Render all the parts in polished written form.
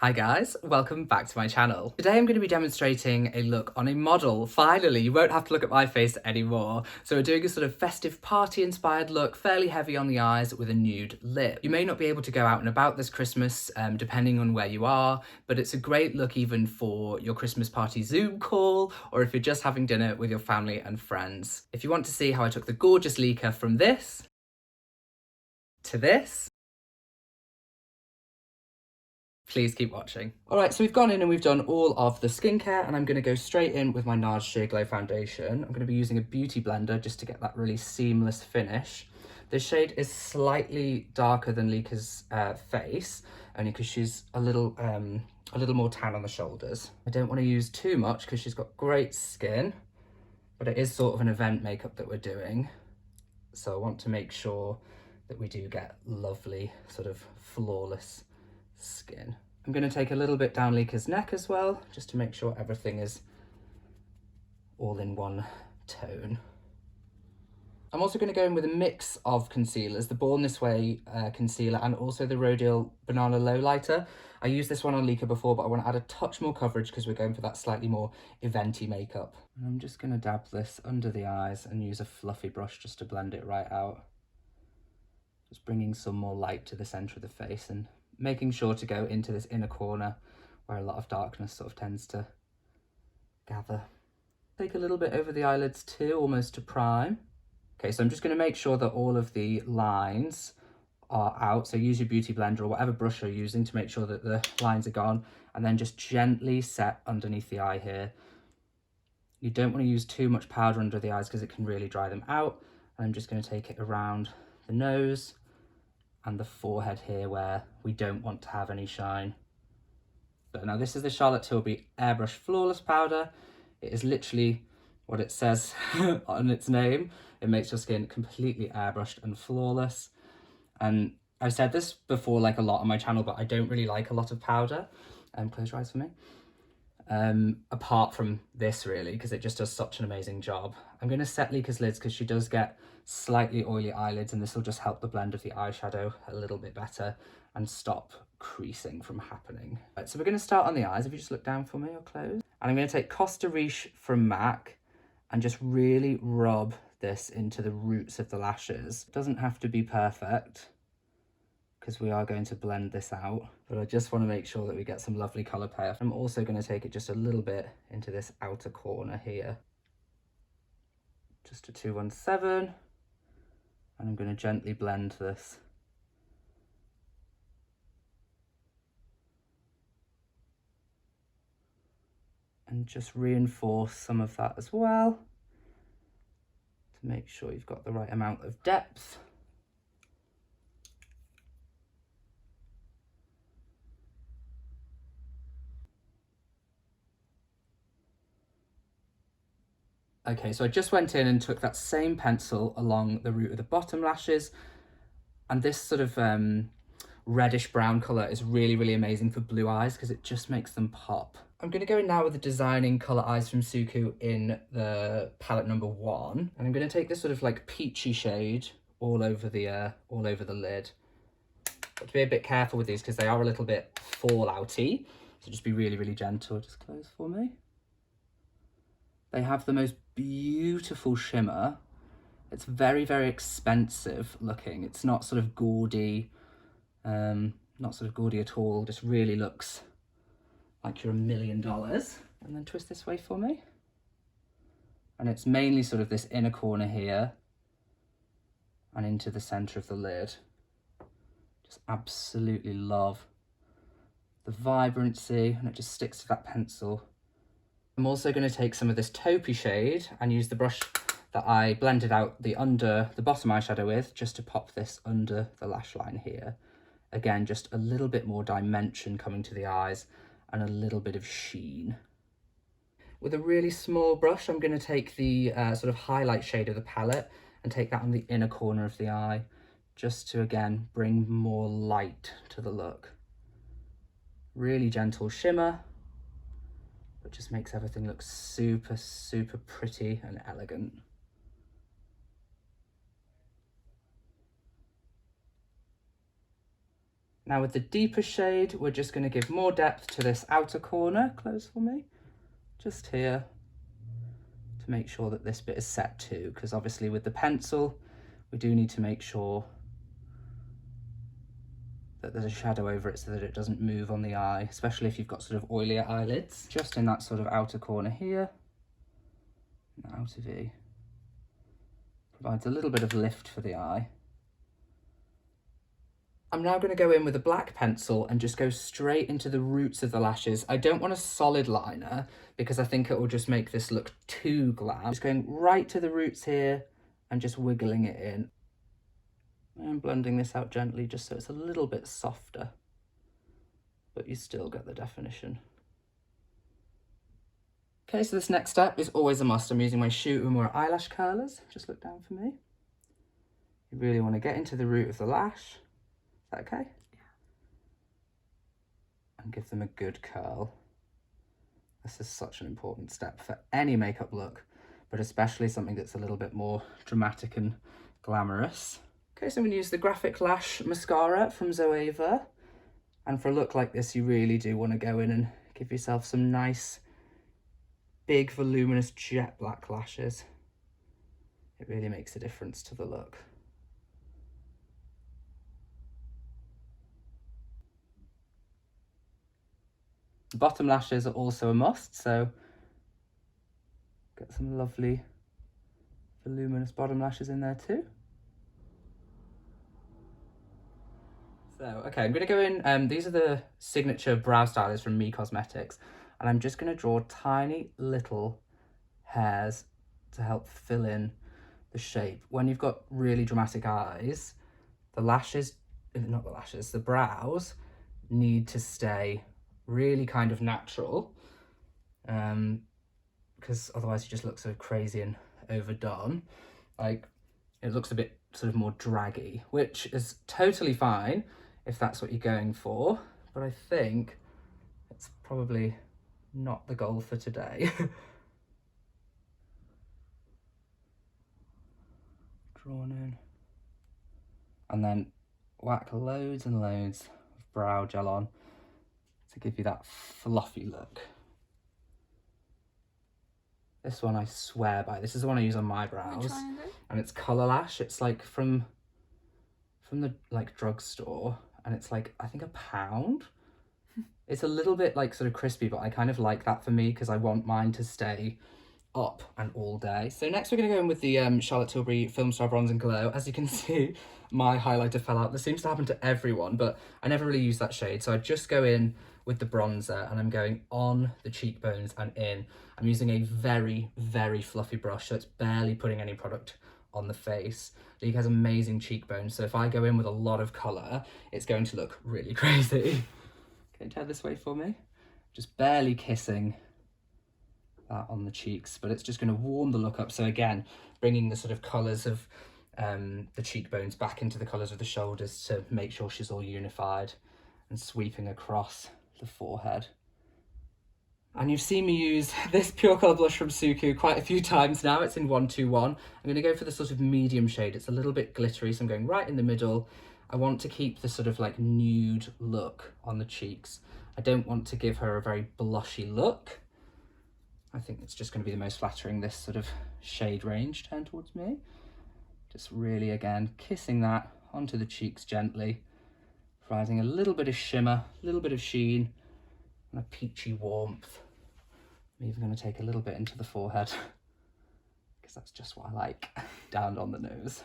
Hi guys, welcome back to my channel. Today I'm going to be demonstrating a look on a model. Finally, you won't have to look at my face anymore. So we're doing a sort of festive party inspired look, fairly heavy on the eyes with a nude lip. You may not be able to go out and about this Christmas, depending on where you are, but it's a great look even for your Christmas party Zoom call, or if you're just having dinner with your family and friends. If you want to see how I took the gorgeous Lika from this to this, please keep watching. All right, so we've gone in and we've done all of the skincare, and I'm going to go straight in with my NARS Sheer Glow Foundation. I'm going to be using a beauty blender just to get that really seamless finish. This shade is slightly darker than Lika's face, only because she's a little more tan on the shoulders. I don't want to use too much because she's got great skin, but it is sort of an event makeup that we're doing. So I want to make sure that we do get lovely, sort of flawless skin. I'm going to take a little bit down Lika's neck as well, just to make sure everything is all in one tone. I'm also going to go in with a mix of concealers, the Born This Way concealer and also the Rodial Banana Lowlighter. I used this one on Lika before, but I want to add a touch more coverage because we're going for that slightly more eventy makeup. And I'm just going to dab this under the eyes and use a fluffy brush just to blend it right out. Just bringing some more light to the centre of the face and making sure to go into this inner corner where a lot of darkness sort of tends to gather. Take a little bit over the eyelids too, almost to prime. Okay, so I'm just going to make sure that all of the lines are out. So use your beauty blender or whatever brush you're using to make sure that the lines are gone, and then just gently set underneath the eye here. You don't want to use too much powder under the eyes because it can really dry them out. And I'm just going to take it around the nose and the forehead here where we don't want to have any shine. But now this is the Charlotte Tilbury Airbrush Flawless Powder. It is literally what it says on its name. It makes your skin completely airbrushed and flawless. And I've said this before like a lot on my channel, but I don't really like a lot of powder. Close your eyes for me. Apart from this really, because it just does such an amazing job. I'm going to set Lika's lids because she does get slightly oily eyelids, and this will just help the blend of the eyeshadow a little bit better and stop creasing from happening. Right, so we're going to start on the eyes. If you just look down for me or close. And I'm going to take Costa Riche from MAC and just really rub this into the roots of the lashes. It doesn't have to be perfect because we are going to blend this out, but I just want to make sure that we get some lovely colour payoff. I'm also going to take it just a little bit into this outer corner here. Just a 217, and I'm going to gently blend this. And just reinforce some of that as well to make sure you've got the right amount of depth. Okay, so I just went in and took that same pencil along the root of the bottom lashes, and this sort of reddish brown colour is really, really amazing for blue eyes because it just makes them pop. I'm going to go in now with the Designing Colour Eyes from Suqqu in the palette number 1, and I'm going to take this sort of like peachy shade all over the lid. Got to be a bit careful with these because they are a little bit fallouty, so just be really, really gentle. Just close for me. They have the most beautiful shimmer. It's very, very expensive looking. It's not sort of gaudy, not sort of gaudy at all. Just really looks like you're $1 million. And then twist this way for me. And it's mainly sort of this inner corner here and into the center of the lid. Just absolutely love the vibrancy, and it just sticks to that pencil. I'm also going to take some of this taupey shade and use the brush that I blended out the bottom eyeshadow with, just to pop this under the lash line here. Again, just a little bit more dimension coming to the eyes and a little bit of sheen. With a really small brush, I'm going to take the sort of highlight shade of the palette and take that on the inner corner of the eye, just to again bring more light to the look. Really gentle shimmer, but just makes everything look super, super pretty and elegant. Now with the deeper shade, we're just going to give more depth to this outer corner. Close for me. Just here, to make sure that this bit is set too, because obviously with the pencil, we do need to make sure that there's a shadow over it so that it doesn't move on the eye, especially if you've got sort of oilier eyelids. Just in that sort of outer corner here, the outer V. Provides a little bit of lift for the eye. I'm now going to go in with a black pencil and just go straight into the roots of the lashes. I don't want a solid liner because I think it will just make this look too glam. Just going right to the roots here and just wiggling it in. And blending this out gently just so it's a little bit softer, but you still get the definition. Okay, so this next step is always a must. I'm using my Uemura eyelash curlers. Just look down for me. You really want to get into the root of the lash. Is that okay? Yeah. And give them a good curl. This is such an important step for any makeup look, but especially something that's a little bit more dramatic and glamorous. Okay, so I'm going to use the Graphic Lash Mascara from Zoeva. And for a look like this, you really do want to go in and give yourself some nice, big, voluminous jet black lashes. It really makes a difference to the look. The bottom lashes are also a must, so get some lovely, voluminous bottom lashes in there too. So, okay, I'm going to go in, these are the signature brow stylers from Me Cosmetics, and I'm just going to draw tiny little hairs to help fill in the shape. When you've got really dramatic eyes, the lashes, not the lashes, the brows need to stay really kind of natural, because otherwise you just look so crazy and overdone. Like, it looks a bit sort of more draggy, which is totally fine if that's what you're going for, but I think it's probably not the goal for today. Drawn in. And then whack loads and loads of brow gel on to give you that fluffy look. This one I swear by. This is the one I use on my brows. And it's Colour Lash. It's like from the like drugstore, and it's like, I think £1. It's a little bit like sort of crispy, but I kind of like that for me because I want mine to stay up and all day. So next we're going to go in with the Charlotte Tilbury Filmstar Bronze and Glow. As you can see, my highlighter fell out. This seems to happen to everyone, but I never really use that shade. So I just go in with the bronzer and I'm going on the cheekbones and in. I'm using a very, very fluffy brush, so it's barely putting any product on the face. Lika has amazing cheekbones, so if I go in with a lot of colour, it's going to look really crazy. Can you turn this way for me? Just barely kissing that on the cheeks, but it's just going to warm the look up. So again, bringing the sort of colours of the cheekbones back into the colours of the shoulders to make sure she's all unified, and sweeping across the forehead. And you've seen me use this Pure Colour blush from Suqqu quite a few times now. It's in 121. I'm going to go for the sort of medium shade. It's a little bit glittery, so I'm going right in the middle. I want to keep the sort of like nude look on the cheeks. I don't want to give her a very blushy look. I think it's just going to be the most flattering, this sort of shade range turned towards me. Just really, again, kissing that onto the cheeks gently, providing a little bit of shimmer, a little bit of sheen, and a peachy warmth. I'm even going to take a little bit into the forehead, because that's just what I like, down on the nose.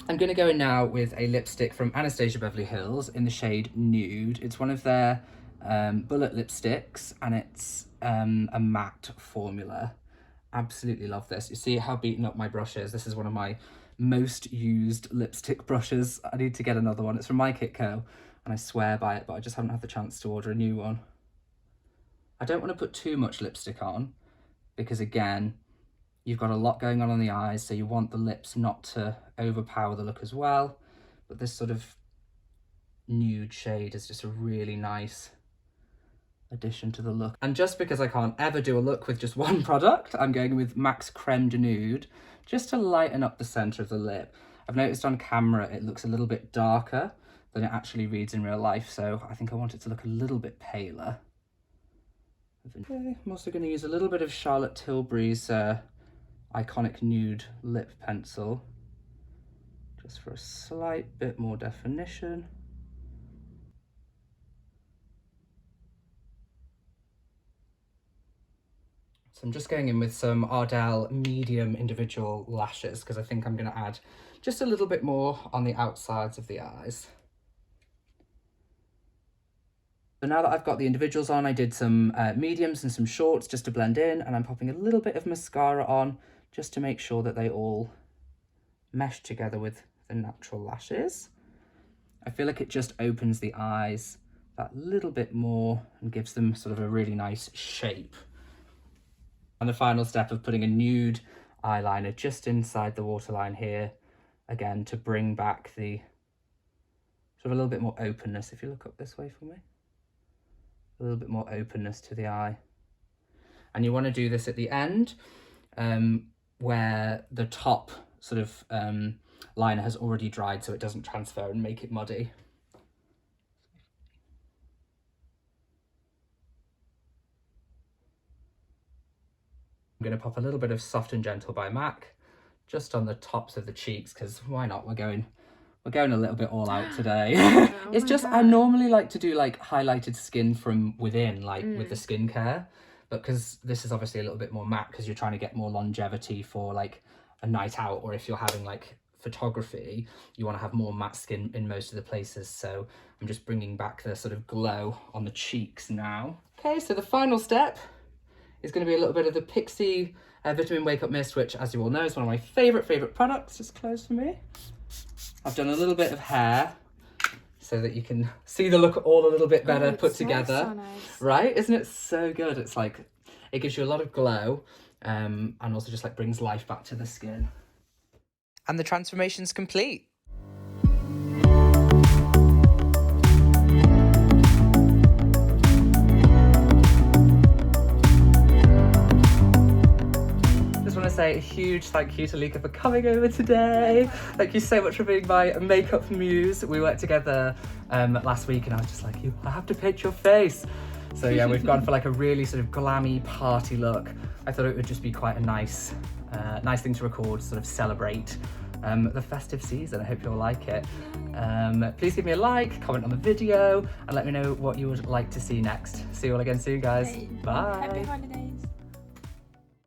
I'm going to go in now with a lipstick from Anastasia Beverly Hills in the shade Nude. It's one of their bullet lipsticks, and it's a matte formula. Absolutely love this. You see how beaten up my brush is? This is one of my most used lipstick brushes. I need to get another one. It's from My Kit Co, and I swear by it, but I just haven't had the chance to order a new one. I don't want to put too much lipstick on because, again, you've got a lot going on the eyes, so you want the lips not to overpower the look as well. But this sort of nude shade is just a really nice addition to the look. And just because I can't ever do a look with just one product, I'm going with MAC's Creme de Nude, just to lighten up the centre of the lip. I've noticed on camera it looks a little bit darker than it actually reads in real life, so I think I want it to look a little bit paler. Okay, I'm also going to use a little bit of Charlotte Tilbury's iconic nude lip pencil, just for a slight bit more definition. So I'm just going in with some Rodial medium individual lashes because I think I'm going to add just a little bit more on the outsides of the eyes. So now that I've got the individuals on, I did some mediums and some shorts just to blend in, and I'm popping a little bit of mascara on just to make sure that they all mesh together with the natural lashes. I feel like it just opens the eyes that little bit more and gives them sort of a really nice shape. And the final step of putting a nude eyeliner just inside the waterline here, again, to bring back the sort of a little bit more openness. If you look up this way for me, a little bit more openness to the eye. And you want to do this at the end, where the top sort of liner has already dried, so it doesn't transfer and make it muddy. I'm going to pop a little bit of Soft and Gentle by MAC just on the tops of the cheeks, because why not? We're going a little bit all out today. It's just, I normally like to do like highlighted skin from within, like with the skincare, but because this is obviously a little bit more matte, because you're trying to get more longevity for like a night out, or if you're having like photography, you want to have more matte skin in most of the places. So I'm just bringing back the sort of glow on the cheeks now. Okay, so the final step is going to be a little bit of the Pixi Vitamin Wake Up Mist, which, as you all know, is one of my favourite products. Just close for me. I've done a little bit of hair so that you can see the look all a little bit better put together. So nice. Right? Isn't it so good? It's like, it gives you a lot of glow and also just like brings life back to the skin. And the transformation's complete. Say a huge thank you to Lika for coming over today. Thank you so much for being my makeup muse. We worked together last week and I was just like, I have to paint your face. So yeah, we've gone for like a really sort of glammy party look. I thought it would just be quite a nice thing to record, sort of celebrate the festive season. I hope you'll like it. Please give me a like, comment on the video, and let me know what you would like to see next. See you all again soon, guys. Bye. Happy holidays.